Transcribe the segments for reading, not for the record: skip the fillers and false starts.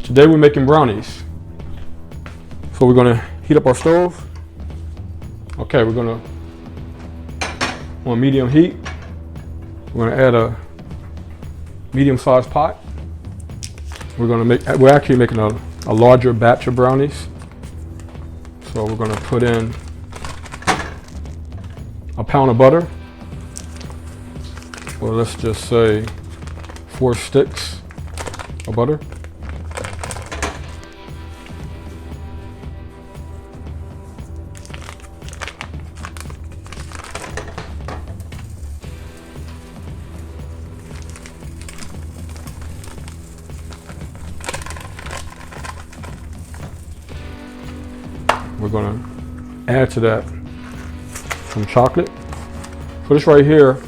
Today we're making brownies. So we're gonna heat up our stove. Okay, we're gonna, on medium heat, we're gonna add a medium-sized pot. We're actually making a larger batch of brownies. So we're gonna put in a pound of butter, or let's just say 4 sticks of butter. We're gonna add to that some chocolate. For this right here,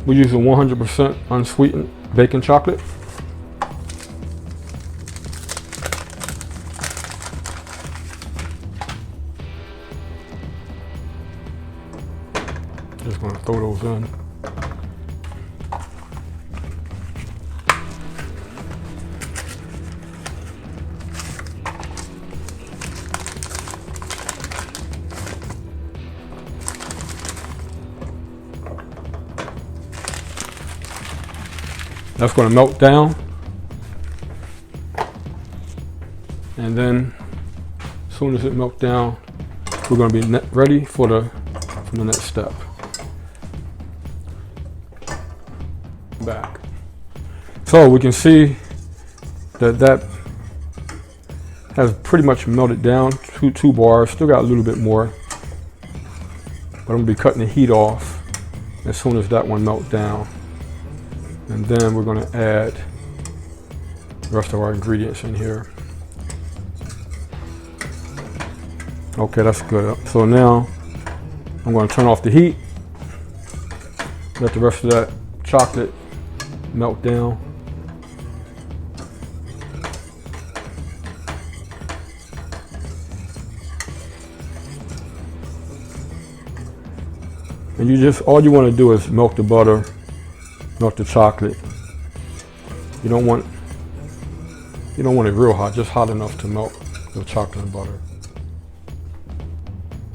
we're using 100% unsweetened baking chocolate. Just gonna throw those in. That's going to melt down, and then as soon as it melts down, we're going to be ready for the next step. Back. So we can see that has pretty much melted down. Two bars, still got a little bit more, but I'm going to be cutting the heat off as soon as that one melts down. And then we're going to add the rest of our ingredients in here. Okay, that's good. So now I'm going to turn off the heat, let the rest of that chocolate melt down. And all you want to do is melt the butter, melt the chocolate. You don't want it real hot, just hot enough to melt the chocolate and butter.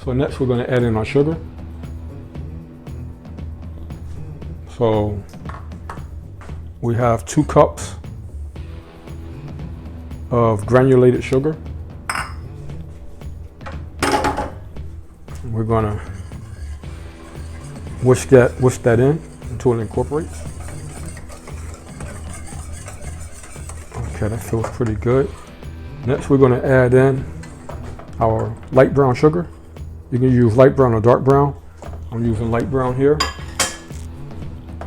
So next we're going to add in our sugar. So we have 2 cups of granulated sugar. We're going to whisk that in until it incorporates. Okay, that feels pretty good. Next, we're going to add in our light brown sugar. You can use light brown or dark brown. I'm using light brown here.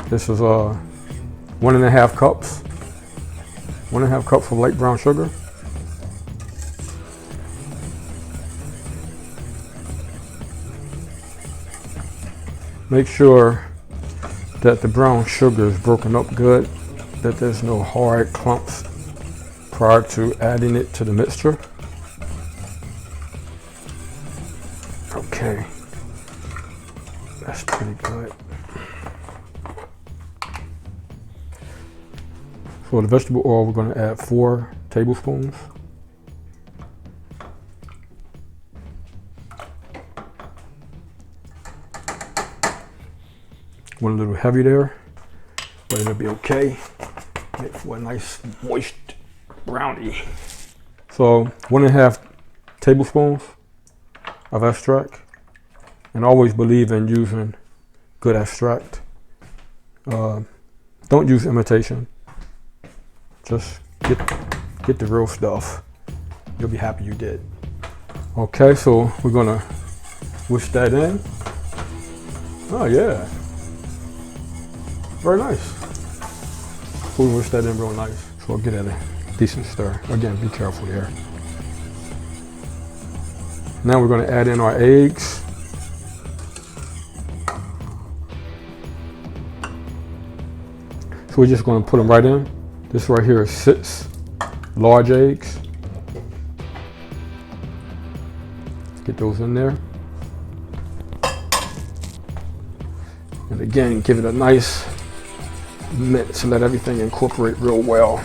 This is 1.5 cups. 1.5 cups of light brown sugar. Make sure that the brown sugar is broken up good, that there's no hard clumps prior to adding it to the mixture. Okay, that's pretty good. For the vegetable oil, we're going to add 4 tablespoons. Went a little heavy there, but it'll be okay. Make for a nice moist brownie. So 1.5 tablespoons of extract, and always believe in using good extract. Don't use imitation. Just get the real stuff. You'll be happy you did. Okay, so we're gonna whisk that in. Oh yeah, very nice. So we whisk that in real nice. So I'll get at a decent stir. Again, be careful here. Now we're going to add in our eggs. So we're just going to put them right in. This right here is 6 large eggs. Get those in there. And again, give it a nice mix to let everything incorporate real well.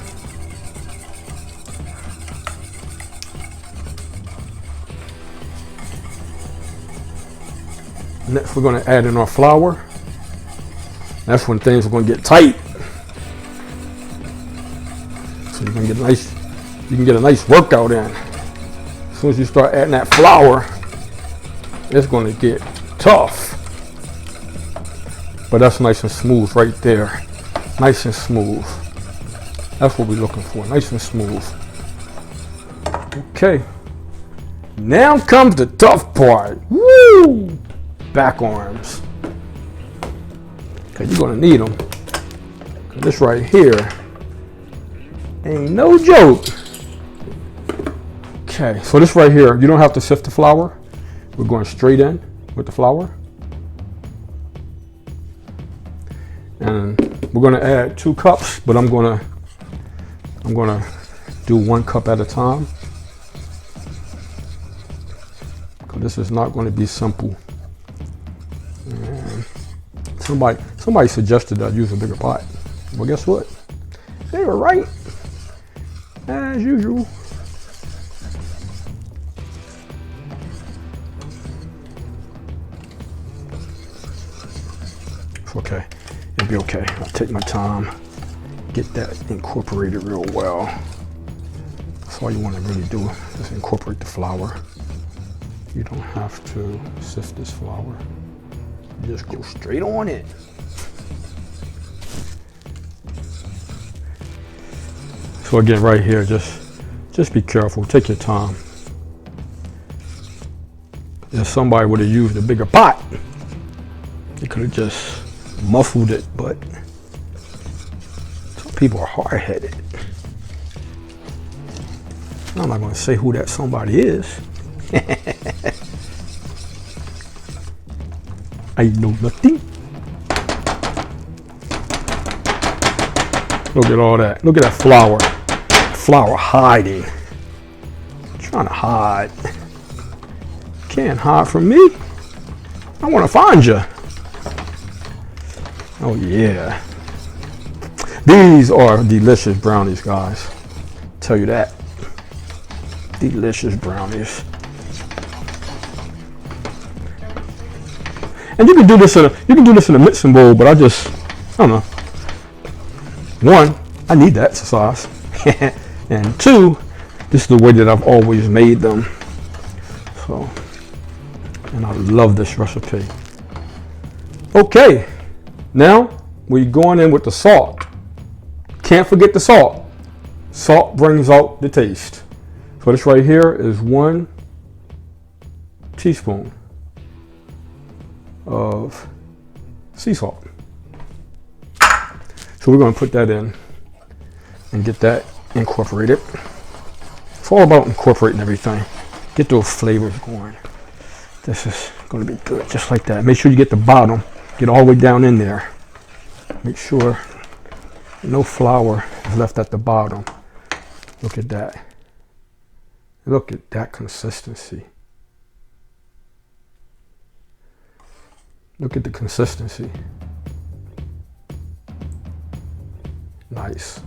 Next, we're going to add in our flour. That's when things are going to get tight. So you can get a nice workout in. As soon as you start adding that flour, it's going to get tough. But that's nice and smooth right there. Nice and smooth. That's what we're looking for. Nice and smooth. Okay. Now comes the tough part. Woo! Back arms. Okay, you're going to need them. This right here ain't no joke. Okay, so this right here, you don't have to sift the flour. We're going straight in with the flour. And we're going to add 2 cups, but I'm going to do 1 cup at a time. Because this is not going to be simple. And somebody suggested I use a bigger pot. Well, guess what? They were right, as usual. It's okay. It'll be okay. I'll take my time, get that incorporated real well. That's all you want to really do is incorporate the flour. You don't have to sift this flour. You just go straight on it. So again, right here, just be careful. Take your time. If somebody would have used a bigger pot, they could have just muffled it, but some people are hard-headed. I'm not going to say who that somebody is. I know nothing. Look at all that. Look at that flour. Flour hiding. Trying to hide. Can't hide from me. I want to find you. Oh yeah. These are delicious brownies, guys. Tell you that. Delicious brownies. And you can do this in a mixing bowl, but I don't know. 1, I need that exercise. And 2, this is the way that I've always made them. So, and I love this recipe. Okay, now we're going in with the salt. Can't forget the salt. Salt brings out the taste. So this right here is 1 teaspoon of sea salt. So we're going to put that in and get that incorporated. It's all about incorporating everything. Get those flavors going. This is going to be good, just like that. Make sure you get the bottom, get all the way down in there. Make sure no flour is left at the bottom. Look at that. Look at that consistency. Look at the consistency. Nice.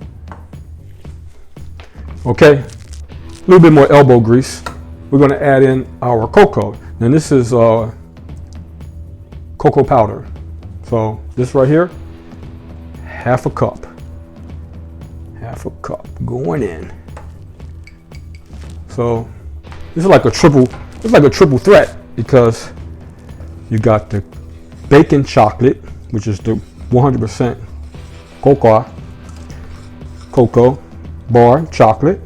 Okay, a little bit more elbow grease. We're going to add in our cocoa. Now this is cocoa powder. So this right here, half a cup going in. So this is like a triple threat, because you got the baking chocolate, which is the 100% cocoa bar chocolate.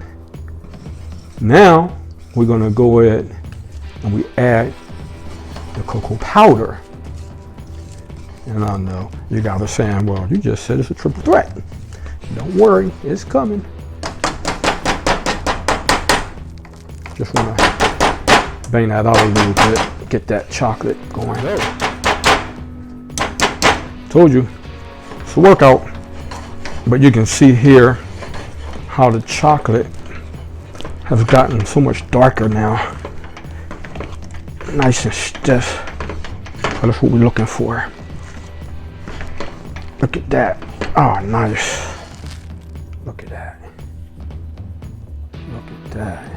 Now we're going to go ahead and we add the cocoa powder. And I know you guys are saying, well, you just said it's a triple threat. Don't worry, it's coming. Just want to bang that out a little bit, get that chocolate going. Told you, it's a workout. But you can see here how the chocolate has gotten so much darker now. Nice and stiff. So that's what we're looking for. Look at that. Oh, nice. Look at that. Look at that.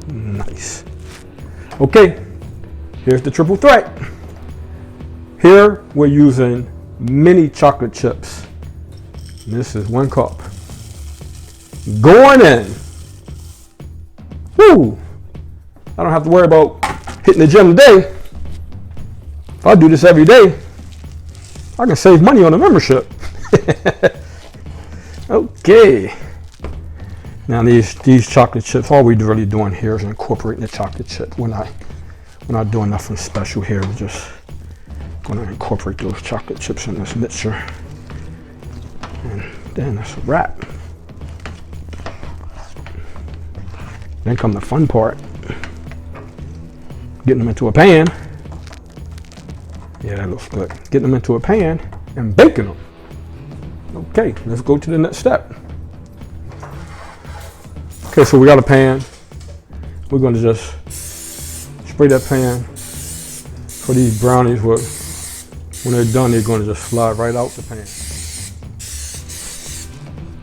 Nice. Okay, here's the triple threat. Here we're using mini chocolate chips. This is 1 cup. Going in. Woo! I don't have to worry about hitting the gym today. If I do this every day, I can save money on a membership. Okay. Now these chocolate chips, all we're really doing here is incorporating the chocolate chip. We're not doing nothing special here. We're just going to incorporate those chocolate chips in this mixture. And then that's a wrap. Then come the fun part. Getting them into a pan. Yeah, that looks good. Getting them into a pan and baking them. Okay, let's go to the next step. Okay, so we got a pan. We're going to just spray that pan for these brownies. When they're done, they're going to just slide right out the pan.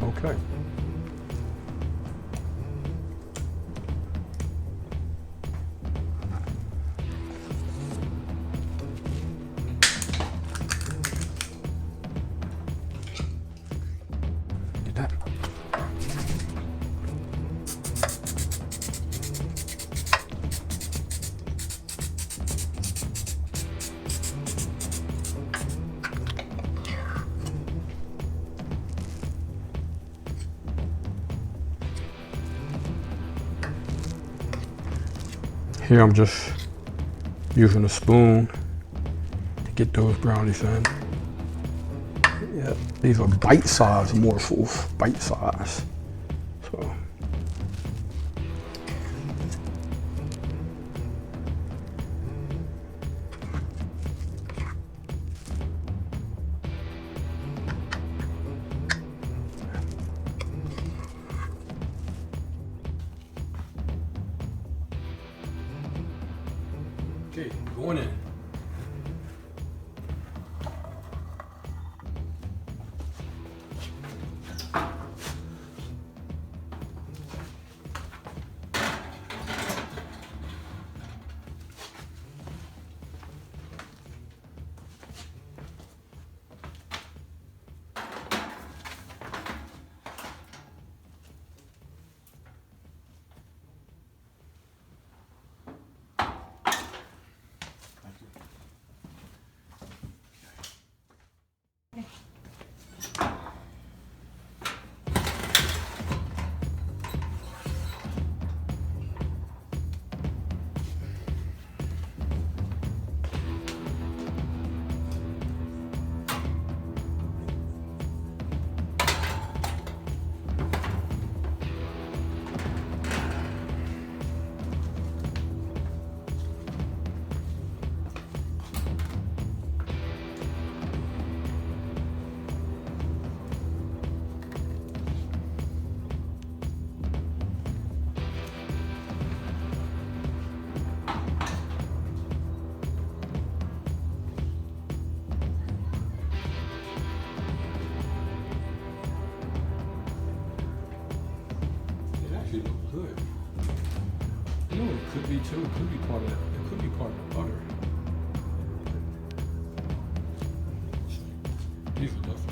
Okay. Get that. Here I'm just using a spoon to get those brownies in. Yeah, these are bite-sized morsels, bite-sized. So. Okay, going in. Actually look good. You know what it could be too? It could be part of it could be part of the butter. These are definitely